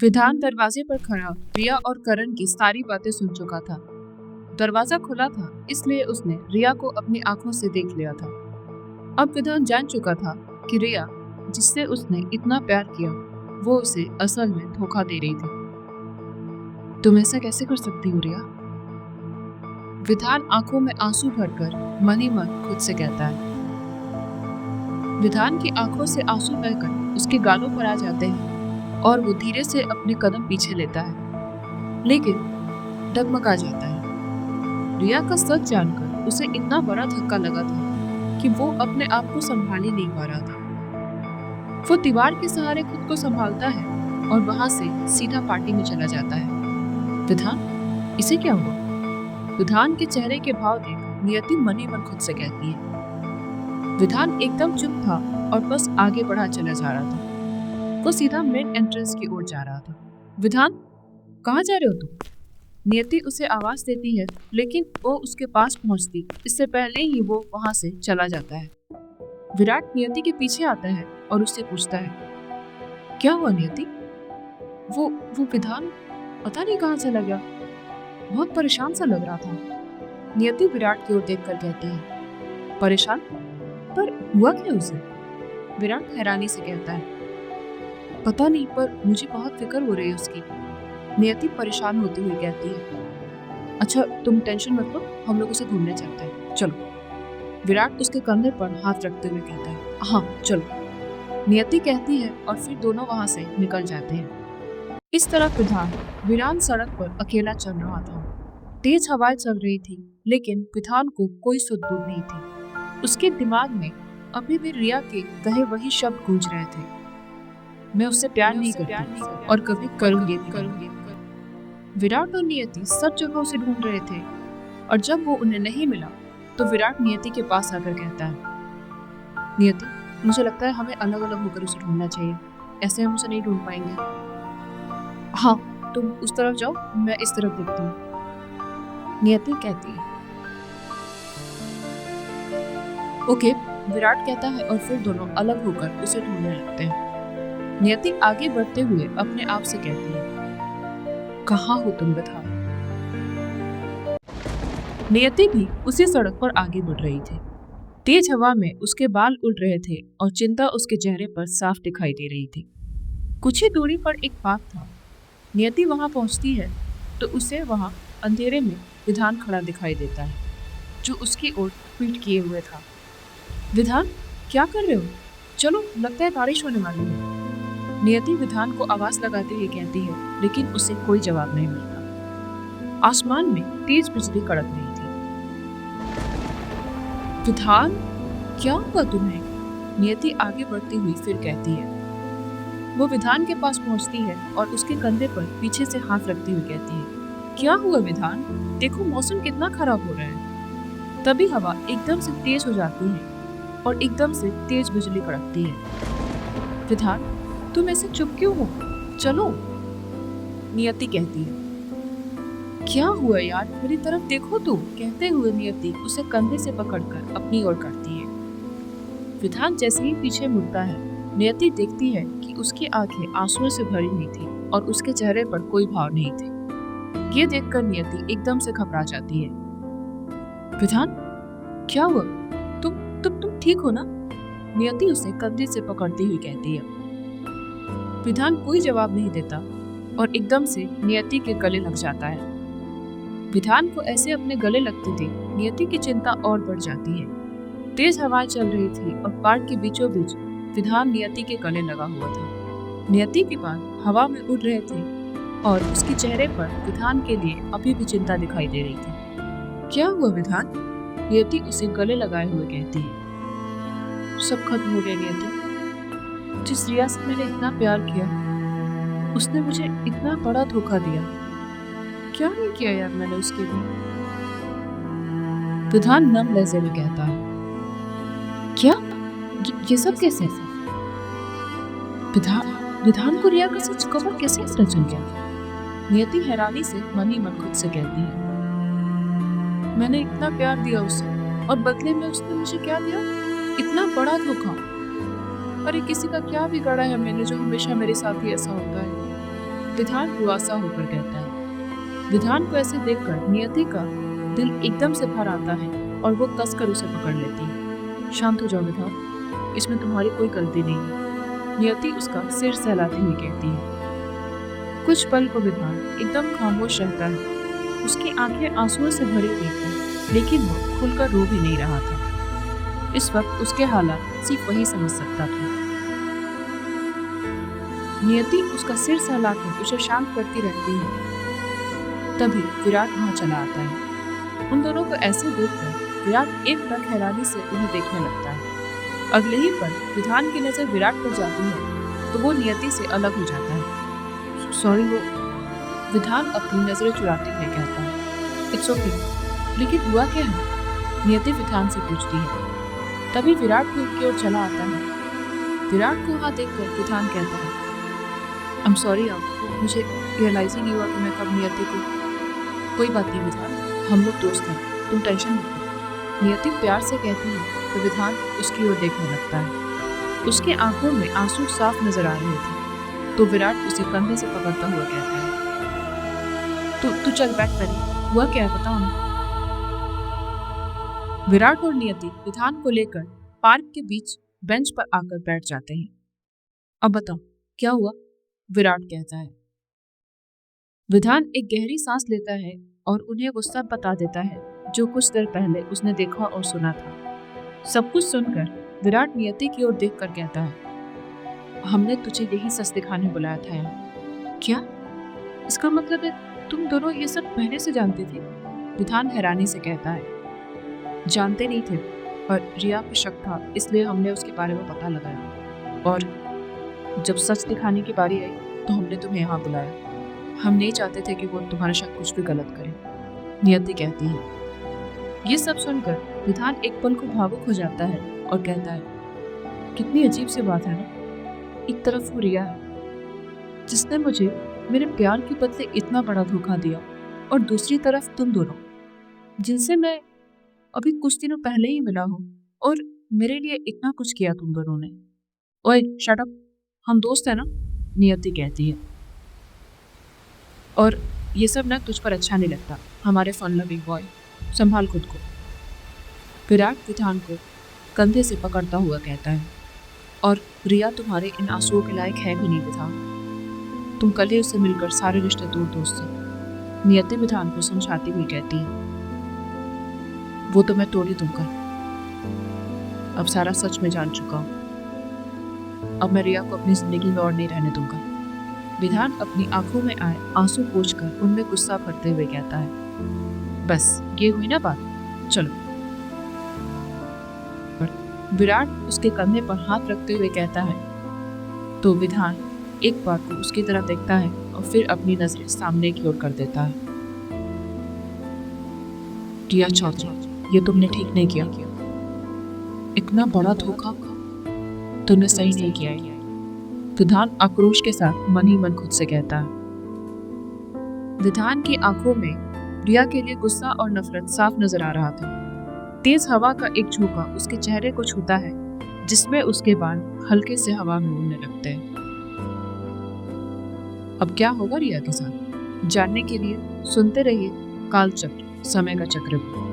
विधान दरवाजे पर खड़ा रिया और करण की सारी बातें सुन चुका था। दरवाजा खुला था, इसलिए उसने रिया को अपनी आंखों से देख लिया था। अब विधान जान चुका था कि रिया, जिससे उसने इतना प्यार किया, वो उसे असल में धोखा दे रही थी। तुम ऐसा कैसे कर सकती हो रिया? विधान आंखों में आंसू भरकर मन ही मन खुद से कहता है। विधान की आंखों से आंसू बहकर उसके गालों पर आ जाते हैं और वो धीरे से अपने कदम पीछे लेता है, लेकिन डगमगा जाता है। रिया का सच जानकर उसे इतना बड़ा धक्का लगा था कि वो अपने आप को संभाल ही नहीं पा रहा था। वो दीवार के सहारे खुद को संभालता है और वहां से सीधा पार्टी में चला जाता है। विधान, इसे क्या हुआ? विधान के चेहरे के भाव देख नियति मन ही मन खुद से कहती है। विधान एकदम चुप था और बस आगे बढ़ा चला जा रहा था। वो सीधा मेन एंट्रेंस की ओर जा रहा था। विधान, कहाँ जा रहे हो तुम? नियति उसे आवाज देती है, लेकिन वो उसके पास पहुंचती इससे पहले ही वो वहां से चला जाता है। विराट नियति के पीछे आता है और उससे पूछता है, क्या हुआ नियति? वो विधान पता नहीं कहाँ चला गया, बहुत परेशान सा लग रहा था। नियति विराट की ओर देखकर कहती है, परेशान? पर हुआ क्या उसे? विराट हैरानी से कहता है, पता नहीं, पर मुझे बहुत फिक्र हो रही है उसकी। नियति परेशान होती हुई कहती है, अच्छा तुम टेंशन मत लो, हम लोग उसे घूमने चलते हैं, चलो। विराट उसके कंधे पर हाथ रखते हुए कहता है, हाँ चलो। नियति कहती है और फिर दोनों वहां से निकल जाते हैं। इस तरफ विधान वीरान सड़क पर अकेला चल रहा था। तेज हवाएं चल रही थी, लेकिन विधान को कोई सुध बुध नहीं थी। उसके दिमाग में अभी भी रिया के कहे वही शब्द गूंज रहे थे, मैं उससे प्यार नहीं करती और कभी करूंगी भी। विराट और नियति सब जगह उसे ढूंढ रहे थे और जब वो उन्हें नहीं मिला तो विराट नियति के पास आकर कहता है, नियति, मुझे लगता है हमें अलग अलग होकर उसे ढूंढना चाहिए, ऐसे हम उसे नहीं ढूंढ पाएंगे। हाँ, तुम उस तरफ जाओ, मैं इस तरफ देखती हूँ, नियति कहती है। ओके, विराट कहता है और फिर दोनों अलग होकर उसे ढूंढने लगते हैं। नियति आगे बढ़ते हुए अपने आप से कहती है, कहाँ हो तुम विधान? नियति भी उसी सड़क पर आगे बढ़ रही थी। तेज हवा में उसके बाल उड़ रहे थे और चिंता उसके चेहरे पर साफ दिखाई दे रही थी। कुछ ही दूरी पर एक पार्क था। नियति वहां पहुंचती है तो उसे वहां अंधेरे में विधान खड़ा दिखाई देता है, जो उसकी ओर पीठ किए हुए था। विधान, क्या कर रहे हो? चलो, लगता है बारिश होने वाली है। नियति विधान को आवाज लगाते हुए कहती है, लेकिन उसे कोई जवाब नहीं मिलता। आसमान में तेज बिजली कड़क रही थी। विधान, क्या हुआ तुम्हें? नियति आगे बढ़ती हुई फिर कहती है। वो विधान के पास पहुंचती है और उसके कंधे पर पीछे से हाथ रखती हुई कहती है, क्या हुआ विधान? देखो मौसम कितना खराब हो रहा है। तभी हवा एकदम से तेज हो जाती है और एकदम से तेज बिजली कड़कती है। विधान, तुम ऐसे चुप क्यों हो? चलो, नियति कहती है। क्या हुआ यार, मेरी तरफ देखो तो, कहते हुए नियति उसे कंधे से पकड़कर अपनी ओर करती है। विधान जैसे ही पीछे मुड़ता है, नियति देखती है कि उसकी आंखें आंसुओं से भरी हुई थी और उसके चेहरे पर कोई भाव नहीं थे। ये देखकर नियति एकदम से घबरा जाती है। विधान, क्या हुआ? तुम ठीक हो ना? नियति उसे कंधे से पकड़ती हुई कहती है। विधान कोई जवाब नहीं देता और एकदम से नियति के गले लग जाता है। विधान को ऐसे अपने गले लगते थे नियति की चिंता और बढ़ जाती है। तेज हवाएं चल रही थी और पार्क के बीचों बीच विधान नियति के गले लगा हुआ था। नियति के बाल हवा में उड़ रहे थे और उसके चेहरे पर विधान के लिए अभी भी चिंता दिखाई दे रही थी। क्या हुआ विधान? नियति उसे गले लगाए हुए कहती है। सब खत्म हो गया नियति। जिस रिया से मैंने इतना प्यार किया, उसने मुझे इतना बड़ा धोखा दिया। क्या नहीं किया यार मैंने उसके लिए? विधान नम लहजे में कहता है। क्या? ये सब कैसे? विधान को रिया का सच कब कैसे पता चल गया? नियति हैरानी से मन ही मन खुद से कहती है, मैंने इतना प्यार दिया उसे और बदले में उसने मुझे क्या दिया? इतना बड़ा धोखा। अरे किसी का क्या बिगाड़ा है मैंने, जो हमेशा मेरे साथ ही ऐसा होता है। विधान रुआसा होकर कहता है। विधान को ऐसे देखकर नियति का दिल एकदम से भर आता है और वो कसकर उसे पकड़ लेती है। शांत हो जाओ विधान, इसमें तुम्हारी कोई गलती नहीं है, नियति उसका सिर सहलाती हुई कहती है। कुछ पल को विधान एकदम खामोश रहता है। उसकी आंखें आंसुओं से भरी हुई थी, लेकिन वो खुलकर रो भी नहीं रहा था। इस वक्त उसके हालात सिर्फ वही समझ सकता था। नियति उसका सिर सहलाकर उसे शांत करती रहती है। तभी विराट वहां चला आता है। उन दोनों को ऐसे देखकर विराट एक टक हैरानी से उन्हें देखने लगता है। अगले ही पल विधान की नजर विराट पर जाती है तो वो नियति से अलग हो जाता है। सॉरी, वो विधान अपनी नजरें चुराते हुए कहता है। इट्स ओके, लेकिन हुआ क्या है? नियति विधान से पूछती है। तभी विराट भी उनकी ओर चला आता है। विराट को वहां देखकर विधान कहता है, आई एम सॉरी आप, मुझे रियलाइज ही नहीं हुआ कि मैं कब नियति को। कोई बात नहीं विधान, हम लोग दोस्त हैं, तुम टेंशन मत लो, नियति प्यार से कहती है तो विधान उसकी ओर देखने लगता है। उसके आंखों में आंसू साफ नजर आ रहे थे तो विराट उसे कंधे से पकड़ता हुआ कहता है, तू चल बैठ पहले, हुआ क्या है बताओ ना। विराट और नियति विधान को लेकर पार्क के बीच बेंच पर आकर बैठ जाते हैं। अब बताओ क्या हुआ? विराट कहता है। विधान एक गहरी सांस लेता है और उन्हें वो सब बता देता है जो कुछ देर पहले उसने देखा और सुना था। सब कुछ सुनकर विराट नियति की ओर देखकर कहता है, हमने तुझे यही सच दिखाने बुलाया था यहाँ। क्या? इसका मतलब है तुम दोनों ये सब पहले से जानते थे? विधान हैरानी से कहता है। जानते नहीं थे, पर रिया पे शक था इसलिए हमने उसके बारे में पता लगाया, और जब सच दिखाने की बारी आई तो हमने तुम्हें यहाँ बुलाया। हम नहीं चाहते थे कि वो तुम्हारा शक कुछ भी गलत करे, नियति कहती है। ये सब सुनकर विधान एक पल को भावुक हो जाता है और कहता है, कितनी अजीब सी बात है ना। एक तरफ वो रिया है जिसने मुझे मेरे प्यार के बदले इतना बड़ा धोखा दिया, और दूसरी तरफ तुम दोनों जिनसे मैं अभी कुछ दिनों पहले ही मिला हूँ और मेरे लिए इतना कुछ किया तुम दोनों ने। ओए शट अप, हम दोस्त हैं ना, नियति कहती है। और ये सब ना तुझ पर अच्छा नहीं लगता, हमारे फन लविंग बॉय, संभाल खुद को। विराट विधान को कंधे से पकड़ता हुआ कहता है, और रिया तुम्हारे इन आंसुओं के लायक है भी नहीं विधान, तुम कल ही उससे मिलकर सारे रिश्ते तोड़ दो उससे, नियति विधान को समझाती हुई कहती है। वो तो मैं तोड़ी दूंगा, अब सारा सच में जान चुका हूँ। अब मैं रिया को अपनी जिंदगी में और नहीं रहने दूंगा। विधान अपनी आंखों में आए आंसू पोंछकर उनमें गुस्सा भरते हुए कहता है, बस ये हुई ना बात, चलो। विराट उसके कंधे पर हाथ रखते हुए कहता है तो विधान एक बार को उसकी तरफ देखता है और फिर अपनी नजरें सामने की ओर कर देता है। रिया चौधरी, ये तुमने ठीक नहीं किया, इतना बड़ा धोखा तुमने सही नहीं किया है, विधान आक्रोश के साथ मन ही मन खुद से कहता है। विधान की आंखों में रिया के लिए गुस्सा और नफरत साफ नजर आ रहा था। तेज हवा का एक झोंका उसके चेहरे को छूता है, जिसमें उसके बाल हल्के से हवा में उड़ने लगते हैं। अब क्या होगा रिया के साथ, जानने के लिए सुनते रहिए कालचक्र, समय का चक्रव्यूह।